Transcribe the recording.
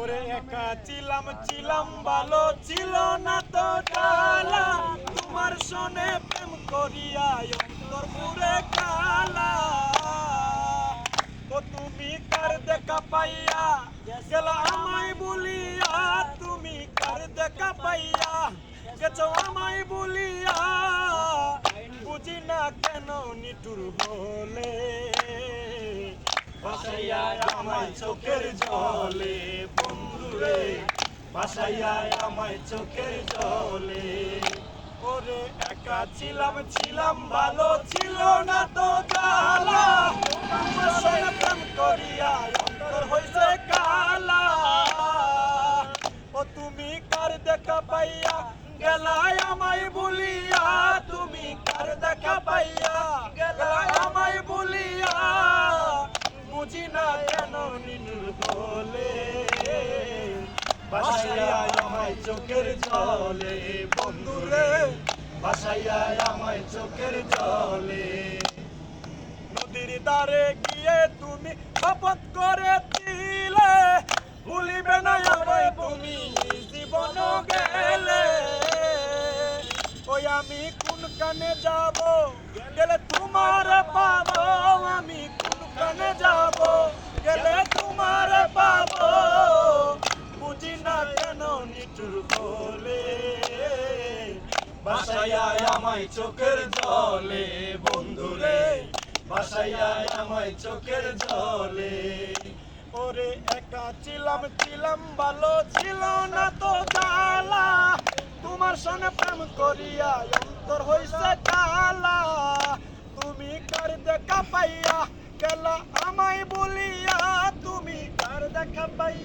ওরে একা ছিলাম ছিলাম ভালো ছিল না তো জ্বালা তোমার সনে প্রেম করিয়া অন্তর পুরে কালা ও তুমি কার দেখা পাইয়া গেল আমায় বলিয়া তুমি কার দেখা পাইয়া গেছো আমায় বলিয়া বুঝি না কেন নিটুর বলে ভাসাইয়া আমায় চোখের জলে বন্ধুরে ভাসাইয়া আমায় চোখের জলে ওরে একা ছিলাম ছিলাম ভালো ছিল না তো জ্বালা তোমার সঙ্গে প্রেম করিয়া অন্তর হইছে কালা ও তুমি কার দেখা পাইয়া গেলাই আমায় বলিয়া তুমি কার দেখা পাইয়া গেলাই আমায় বলিয়া বুঝি না কেন নিনুর বলে ভাসাইয়া আমায় চোখের জলে বন্ধুরে ভাসাইয়া আমায় চোখের জলে নদীর ধারে গিয়ে তুমি শপথ করে দিলে ভুলিবে না আমায় তুমি জীবন গেলে ওই আমি কোন কানে যাব গেলে তোমার পাবো আমি কোন কানে যাব গেলে তোমার পাবো বুঝি না কেন নিটুর বলে ভাসাইয়া আমায় চোখের জলে বন্ধুরে ভাসাইয়া আমায় চোখের জলে ওরে একা ছিলাম ছিলাম ভালো ছিল না তো জ্বালা তোমার সঙ্গে প্রেম করিয়া অন্তর হইছে কালা তুমি কার দেখা পাইয়া গেলা আমায় বলিয়া তুমি কার দেখা পাইয়া